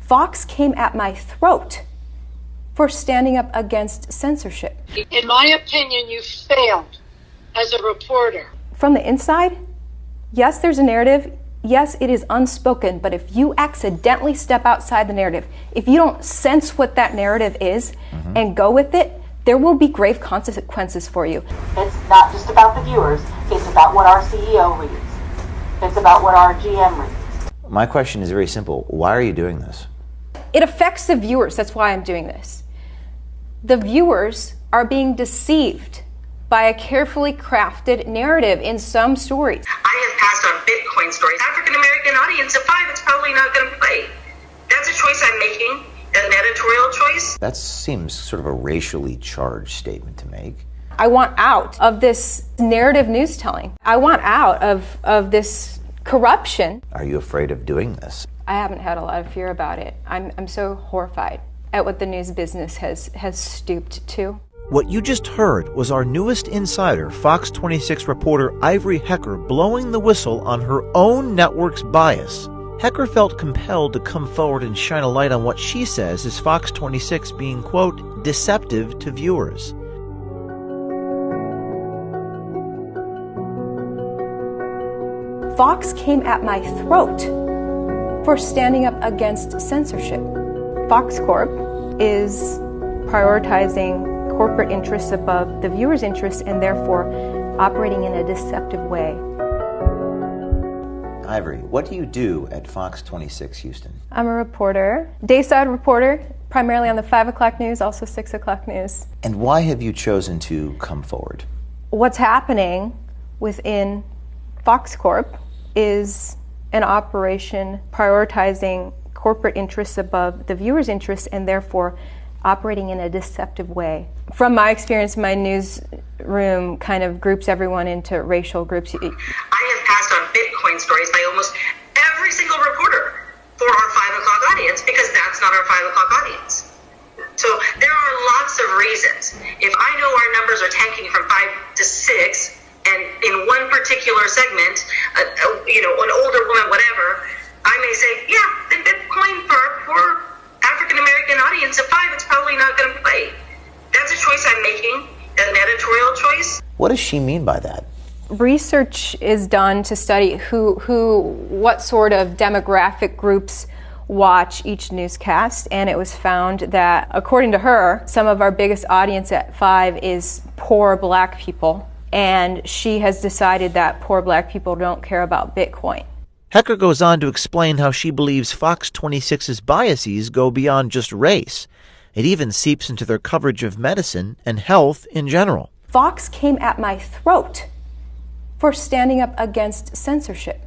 Fox came at my throat for standing up against censorship. In my opinion, you failed as a reporter. From the inside, yes, there's a narrative. Yes, it is unspoken, but if you accidentally step outside the narrative, if you don't sense what that narrative is and go with it, there will be grave consequences for you. It's not just about the viewers, it's about what our CEO reads. It's about what our GM reads. My question is very simple. Why are you doing this? It affects the viewers. That's why I'm doing this. The viewers are being deceived by a carefully crafted narrative in some stories. I have passed on Bitcoin stories. African American audience of 5, it's probably not going to play. That's a choice I'm making, an editorial choice. That seems sort of a racially charged statement to make. I want out of this narrative news telling. I want out of this corruption. Are you afraid of doing this? I haven't had a lot of fear about it. I'm so horrified at what the news business has stooped to. What you just heard was our newest insider, Fox 26 reporter Ivory Hecker, blowing the whistle on her own network's bias. Hecker felt compelled to come forward and shine a light on what she says is Fox 26 being, quote, deceptive to viewers. Fox came at my throat for standing up against censorship. Fox Corp is prioritizing corporate interests above the viewer's interests and therefore operating in a deceptive way. Ivory, what do you do at Fox 26 Houston? I'm a reporter, dayside reporter, primarily on the 5 o'clock news, also 6 o'clock news. And why have you chosen to come forward? What's happening within Fox Corp is an operation prioritizing corporate interests above the viewer's interests and therefore operating in a deceptive way. From my experience, my newsroom kind of groups everyone into racial groups. I have passed on Bitcoin stories by almost every single reporter for our 5 o'clock audience because that's not our 5 o'clock audience. So there are lots of reasons. If I know our numbers are tanking from 5 to 6, and in one particular segment, an older woman, whatever, I may say, yeah, the Bitcoin for our poor African American audience of 5, it's probably not going to play. That's a choice I'm making, an editorial choice. What does she mean by that? Research is done to study what sort of demographic groups watch each newscast, and it was found that, according to her, some of our biggest audience at 5 is poor black people, and she has decided that poor black people don't care about Bitcoin. Hecker goes on to explain how she believes Fox 26's biases go beyond just race. It even seeps into their coverage of medicine and health in general. Fox came at my throat for standing up against censorship.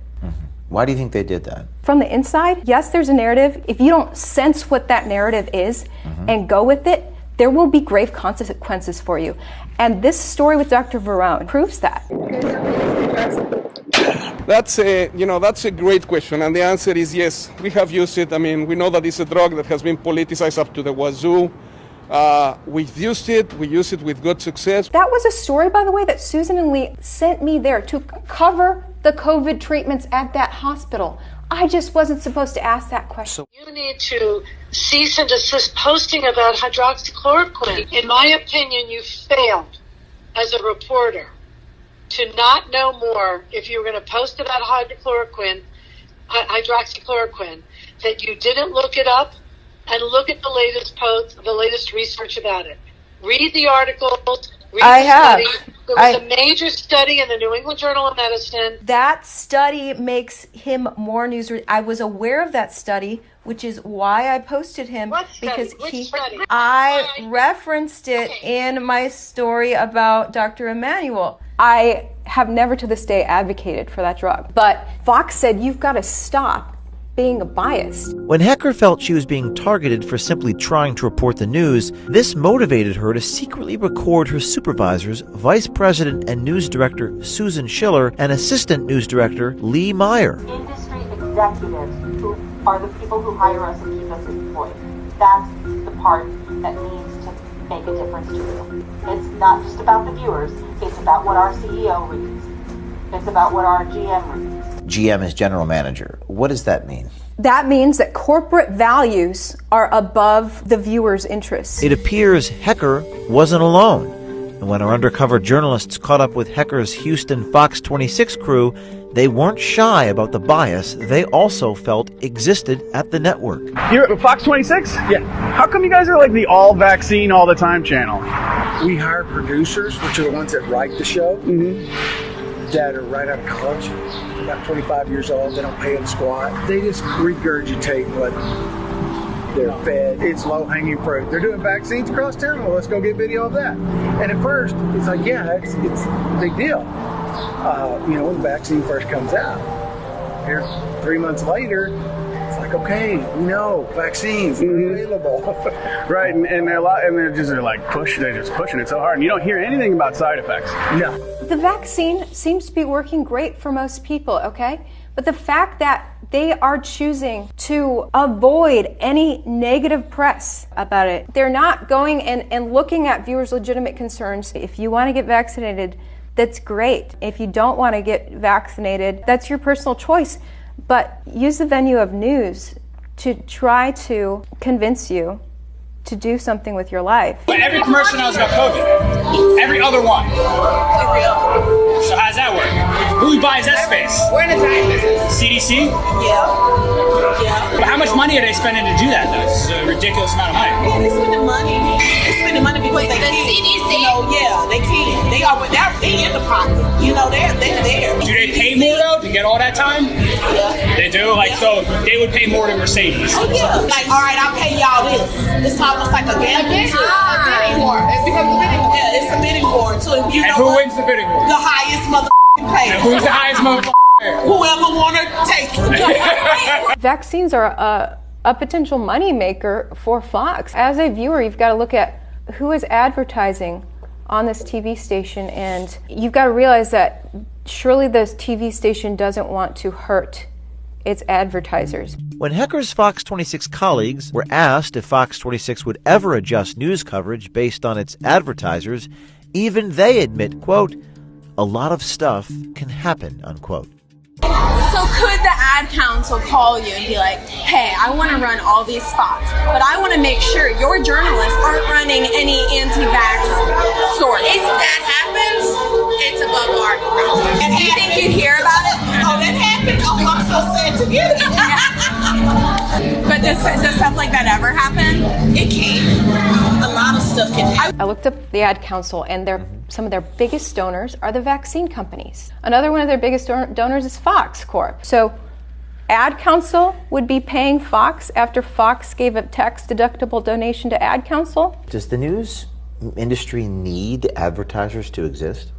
Why do you think they did that? From the inside, yes, there's a narrative. If you don't sense what that narrative is and go with it, there will be grave consequences for you. And this story with Dr. Verone proves that. That's a great question, and the answer is yes. We have used it. I mean, we know that it's a drug that has been politicized up to the wazoo. We've used it. We use it with good success. That was a story, by the way, that Susan and Lee sent me there to cover the COVID treatments at that hospital. I just wasn't supposed to ask that question. You need to cease and desist posting about hydroxychloroquine. In my opinion, you failed as a reporter to not know more if you were going to post about hydroxychloroquine, that you didn't look it up and look at the latest posts, the latest research about it. Read the articles. I have. Study. There was a major study in the New England Journal of Medicine. That study makes him more newsworthy. I was aware of that study, which is why I posted him. What study? Because Which study? I referenced it in my story about Dr. Emanuel. I have never to this day advocated for that drug. But Fox said, you've got to stop being biased. When Hecker felt she was being targeted for simply trying to report the news, this motivated her to secretly record her supervisors, Vice President and News Director Susan Schiller and Assistant News Director Lee Meyer. Industry executives who are the people who hire us and keep us employed. That's the part that needs to make a difference to you. It's not just about the viewers, it's about what our CEO reads. It's about what our GM reads. GM is General Manager. What does that mean? that means that corporate values are above the viewer's interests. It appears Hecker wasn't alone. And when our undercover journalists caught up with Hecker's Houston Fox 26 crew, they weren't shy about the bias they also felt existed at the network. You're at Fox 26? Yeah. How come you guys are like the all vaccine all the time channel? We hire producers, which are the ones that write the show, that are right out of college, about 25 years old. They don't pay them squat. They just regurgitate what they're fed. It's low-hanging fruit. They're doing vaccines across town. Well, let's go get video of that. And at first, it's like, yeah, it's a big deal. When the vaccine first comes out, here 3 months later, it's like, okay, we know vaccines are available, right? And they're just pushing it so hard, and you don't hear anything about side effects. No. The vaccine seems to be working great for most people, okay? But the fact that they are choosing to avoid any negative press about it, they're not going and looking at viewers' legitimate concerns. If you want to get vaccinated, that's great. If you don't want to get vaccinated, that's your personal choice. But use the venue of news to try to convince you to do something with your life. But every commercial now is about COVID. Every other one. Every other. So how does that work? Who buys that space? We're in the time business. CDC? Yeah. But how much money are they spending to do that, though? This is a ridiculous amount of money. Yeah, they're spending money. They're spending money because they can. CDC? They can. They in the pocket. They're there. Do they pay more, though, to get all that time? Yeah. They do? So they would pay more to Mercedes. Oh, yeah. Like, all right, I'll pay y'all this. It's almost like a gamble. A bidding war. It becomes a bidding war. Yeah, it's a bidding war. So if you and know who wins the bidding war? The highest paid. And who's the highest motherfucker? Whoever want to take it. Vaccines are a potential moneymaker for Fox. As a viewer, you've got to look at who is advertising on this TV station, and you've got to realize that surely this TV station doesn't want to hurt its advertisers. When Hecker's Fox 26 colleagues were asked if Fox 26 would ever adjust news coverage based on its advertisers, even they admit, quote, a lot of stuff can happen, unquote. So could the ad council call you and be like, hey, I want to run all these spots, but I want to make sure your journalists aren't running any anti-vax stories. If that happens, it's above our control. And do you think you'd hear about it? Oh, that happened? Oh, I'm so sad to hear that. But does stuff like that ever happen? It can. A lot of stuff can happen. I looked up the ad council, and some of their biggest donors are the vaccine companies. Another one of their biggest donors is Fox Corp. So ad council would be paying Fox after Fox gave a tax-deductible donation to ad council. Does the news industry need advertisers to exist?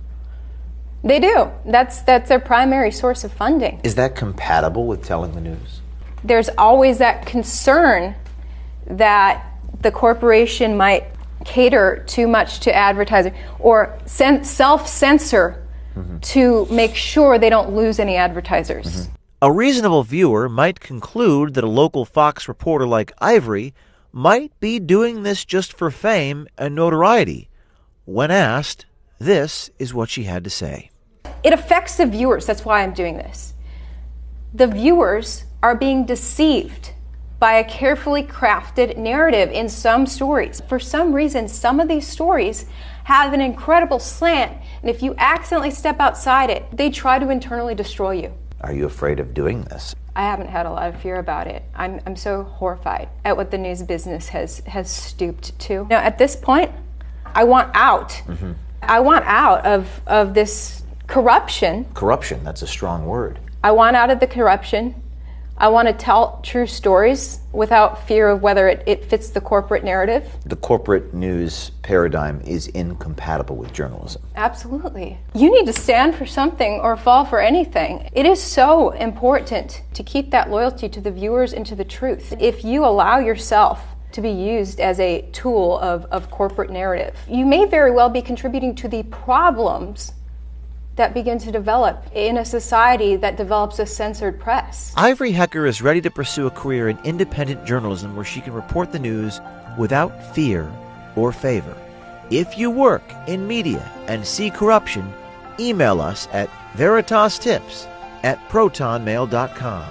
They do. That's their primary source of funding. Is that compatible with telling the news? There's always that concern that the corporation might cater too much to advertising or self-censor to make sure they don't lose any advertisers. A reasonable viewer might conclude that a local Fox reporter like Ivory might be doing this just for fame and notoriety. When asked, this is what she had to say. It affects the viewers. That's why I'm doing this. The viewers are being deceived by a carefully crafted narrative in some stories. For some reason, some of these stories have an incredible slant, and if you accidentally step outside it, they try to internally destroy you. Are you afraid of doing this? I haven't had a lot of fear about it. I'm so horrified at what the news business has stooped to. Now, at this point, I want out. I want out of this corruption. Corruption, that's a strong word. I want out of the corruption. I want to tell true stories without fear of whether it fits the corporate narrative. The corporate news paradigm is incompatible with journalism. Absolutely. You need to stand for something or fall for anything. It is so important to keep that loyalty to the viewers and to the truth. If you allow yourself to be used as a tool of corporate narrative, you may very well be contributing to the problems that begin to develop in a society that develops a censored press. Ivory Hecker is ready to pursue a career in independent journalism where she can report the news without fear or favor. If you work in media and see corruption, email us at veritastips@protonmail.com.